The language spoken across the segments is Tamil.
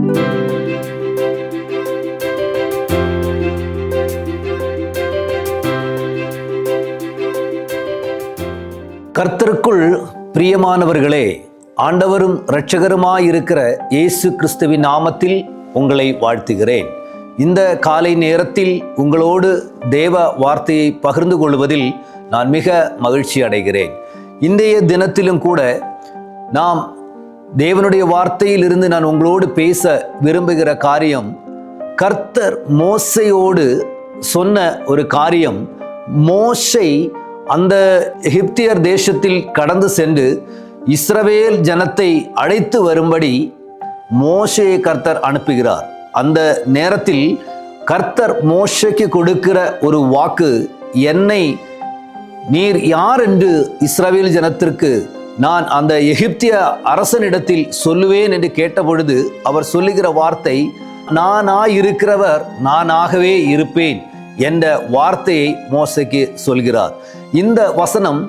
கர்த்தருக்குள் பிரியமானவர்களே, ஆண்டவரும் இரட்சகருமாயிருக்கிற இயேசு கிறிஸ்துவின் நாமத்தில் உங்களை வாழ்த்துகிறேன். இந்த காலை நேரத்தில் உங்களோடு தேவ வார்த்தையை பகிர்ந்து கொள்வதில் நான் மிக மகிழ்ச்சி அடைகிறேன். இன்றைய தினத்திலும் கூட நாம் தேவனுடைய வார்த்தையிலிருந்து நான் உங்களோடு பேச விரும்புகிற காரியம், கர்த்தர் மோசையோடு சொன்ன ஒரு காரியம். மோசை அந்த எகிப்தியர் தேசத்தில் கடந்து சென்று இஸ்ரவேல் ஜனத்தை அழைத்து வரும்படி மோசையை கர்த்தர் அனுப்புகிறார். அந்த நேரத்தில் கர்த்தர் மோசைக்கு கொடுக்கிற ஒரு வாக்கு, என்னை நீர் யார் என்று இஸ்ரவேல் ஜனத்திற்கு நான் அந்த எகிப்திய அரசனிடத்தில் சொல்லுவேன் என்று கேட்டபொழுது அவர் சொல்லுகிற வார்த்தை, நானாயிருக்கிறவர் நானாகவே இருப்பேன் என்ற வார்த்தையை மோசைக்கு சொல்கிறார். இந்த வசனம்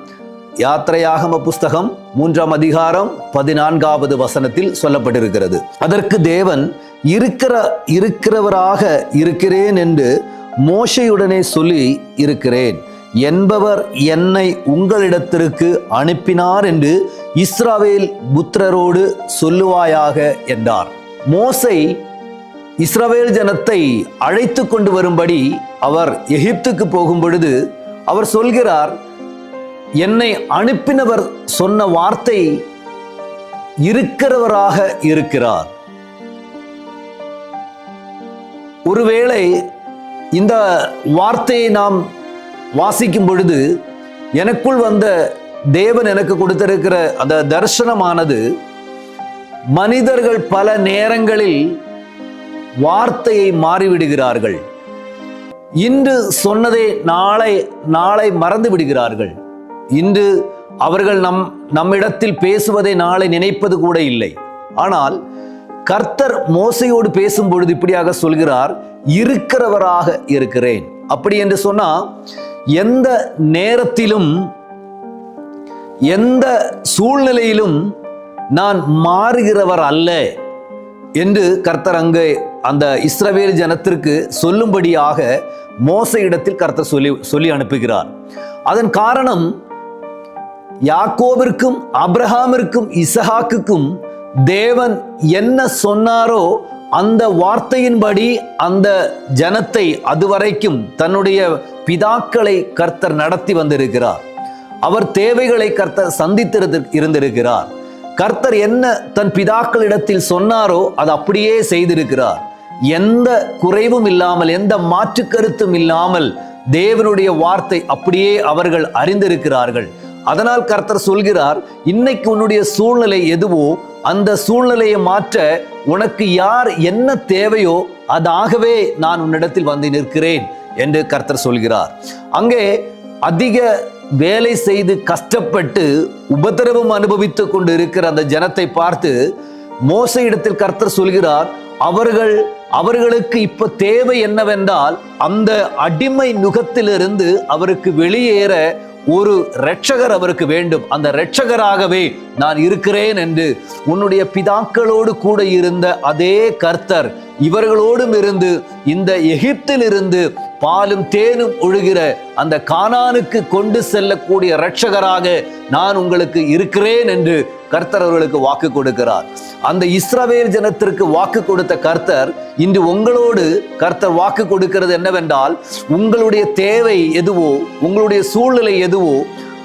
யாத்திரையாகம புஸ்தகம் 3ஆம் அதிகாரம் 14வது வசனத்தில் சொல்லப்பட்டிருக்கிறது. அதற்கு தேவன் இருக்கிறவராக இருக்கிறேன் என்று மோசையுடனே சொல்லி இருக்கிறேன் என்பவர் என்னை உங்களிடத்திற்கு அனுப்பினார் என்று இஸ்ரவேல் புத்திரரோடு சொல்லுவாயாக என்றார். மோசை இஸ்ரவேல் ஜனத்தை அழைத்து கொண்டு வரும்படி அவர் எகிப்துக்கு போகும் பொழுது அவர் சொல்கிறார், என்னை அனுப்பினவர் சொன்ன வார்த்தை இருக்கிறவராக இருக்கிறார். ஒருவேளை இந்த வார்த்தையை நாம் வாசிக்கும் பொழுது எனக்குள் வந்த தேவன் எனக்கு கொடுத்திருக்கிற அந்த தரிசனமானது, மனிதர்கள் பல நேரங்களில் வார்த்தையை மாறிவிடுகிறார்கள். இன்று சொன்னதை நாளை மறந்து விடுகிறார்கள். இன்று அவர்கள் நம்மிடத்தில் பேசுவதை நாளை நினைப்பது கூட இல்லை. ஆனால் கர்த்தர் மோசையோடு பேசும் பொழுது இப்படியாக சொல்கிறார், இருக்கிறவராக இருக்கிறேன். அப்படி என்று சொன்னா, எந்த நேரத்திலும் எந்த சூழ்நிலையிலும் நான் மாறுகிறவர் அல்ல என்று கர்த்தர் அங்கே அந்த இஸ்ரவேல் ஜனத்திற்கு சொல்லும்படியாக மோசையிடத்தில் கர்த்தர் சொல்லி அனுப்புகிறார். அதன் காரணம், யாக்கோபிற்கும் ஆபிரகாமிற்கும் இசஹாக்குக்கும் தேவன் என்ன சொன்னாரோ அந்த வார்த்தையின்படி அந்த ஜனத்தை அதுவரைக்கும் தன்னுடைய பிதாக்களை கர்த்தர் நடத்தி வந்திருக்கிறார். அவர் தேவைகளை கர்த்தர் இருந்திருக்கிறார். கர்த்தர் என்ன தன் பிதாக்களிடத்தில் சொன்னாரோ அது அப்படியே செய்திருக்கிறார். எந்த குறைவும் இல்லாமல், எந்த மாற்று கருத்தும் இல்லாமல் தேவனுடைய வார்த்தை அப்படியே அவர்கள் அறிந்திருக்கிறார்கள். அதனால் கர்த்தர் சொல்கிறார், இன்னைக்கு உன்னுடைய சூழ்நிலை எதுவோ அந்த சூழ்நிலையை மாற்ற உனக்கு யார் என்ன தேவையோ அதாகவே நான் உன்னிடத்தில் வந்து நிற்கிறேன் என்று கர்த்தர் சொல்கிறார். அங்கே அதிக வேலை செய்து கஷ்டப்பட்டு உபத்திரவம் அனுபவித்துக் கொண்டு இருக்கிற அந்த ஜனத்தை பார்த்து மோசையிடத்தில் கர்த்தர் சொல்கிறார், அவர்களுக்கு இப்ப தேவை என்னவென்றால் அந்த அடிமை நுகத்திலிருந்து அவருக்கு வெளியேற ஒரு இரட்சகர் அவருக்கு வேண்டும். அந்த இரட்சகராகவே நான் இருக்கிறேன் என்று உன்னுடைய பிதாக்களோடு கூட இருந்த அதே கர்த்தர் இவர்களோடும் இருந்து இந்த எகிப்தில் இருந்து பாலும் தேனும் ஒழுகிற அந்த கானானுக்கு கொண்டு செல்லக்கூடிய இரட்சகராக நான் உங்களுக்கு இருக்கிறேன் என்று கர்த்தர் அவர்களுக்கு வாக்கு கொடுக்கிறார். அந்த இஸ்ரவேல் ஜனத்திற்கு வாக்கு கொடுத்த கர்த்தர் இன்று உங்களோடு கர்த்தர் வாக்கு கொடுக்கிறது என்னவென்றால், உங்களுடைய தேவை எதுவோ, உங்களுடைய சூழ்நிலை எதுவோ,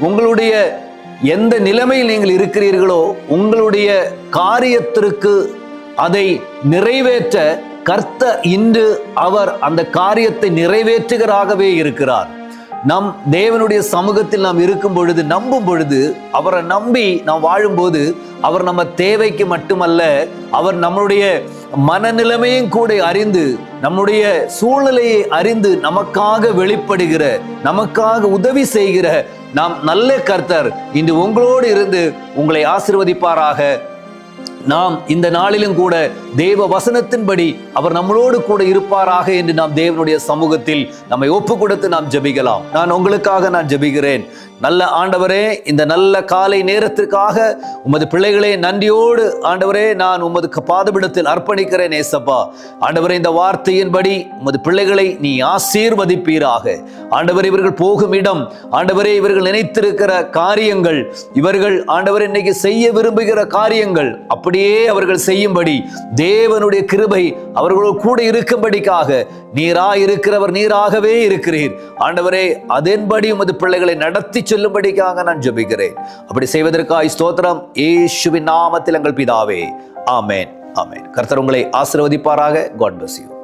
உங்களுடைய எந்த நிலைமையில் நீங்கள் இருக்கிறீர்களோ உங்களுடைய காரியத்திற்கு அதை நிறைவேற்ற கர்த்தர் இன்று அவர் அந்த காரியத்தை நிறைவேற்றுகிறாகவே இருக்கிறார். நம் தேவனுடைய சமூகத்தில் நாம் இருக்கும் பொழுது, நம்பும் பொழுது, அவரை நம்பி நாம் வாழும்போது அவர் நம்ம தேவைக்கு மட்டுமல்ல, அவர் நம்முடைய மனநிலைமையும் கூட அறிந்து, நம்முடைய சூழ்நிலையை அறிந்து நமக்காக வெளிப்படுகிற, நமக்காக உதவி செய்கிற நாம் நல்ல கர்த்தர் இன்று உங்களோடு இருந்து உங்களை ஆசீர்வதிப்பாராக. நாம் இந்த நாளிலும் கூட தேவ வசனத்தின்படி அவர் நம்மளோடு கூட இருப்பாராக என்று நாம் தேவனுடைய சமூகத்தில் நம்மை ஒப்பு கொடுத்து நாம் ஜெபிக்கலாம். நான் உங்களுக்காக நான் ஜெபிக்கிறேன். நல்ல ஆண்டவரே, இந்த நல்ல காலை நேரத்திற்காக உமது பிள்ளைகளே நன்றியோடு ஆண்டவரே நான் உமது பாதபிடத்தில் அர்ப்பணிக்கிறேன் ஏசப்பா. ஆண்டவரே, இந்த வார்த்தையின்படி உமது பிள்ளைகளை நீ ஆசீர்வதிப்பீராக. ஆண்டவரே, இவர்கள் போகும் இடம், ஆண்டவரே இவர்கள் நினைத்திருக்கிற காரியங்கள், இவர்கள் ஆண்டவரே இன்னைக்கு செய்ய விரும்புகிற காரியங்கள் அப்படியே அவர்கள் செய்யும்படி தேவனுடைய கிருபை அவர்களோடு கூட இருக்கும்படிக்காக நீராயிருக்கிறவர் நீராகவே இருக்கிறீர். ஆண்டவரே, அதன்படி உமது பிள்ளைகளை நடத்தி சொல்லும்படிக்காக நான் ஜெபிக்கிறேன். அப்படி செய்வதற்காக ஸ்தோத்திரம். இயேசுவின் நாமத்தில் எங்கள் பிதாவே, ஆமென், ஆமென். கர்த்தர் உங்களை ஆசீர்வதிப்பாராக. God bless you.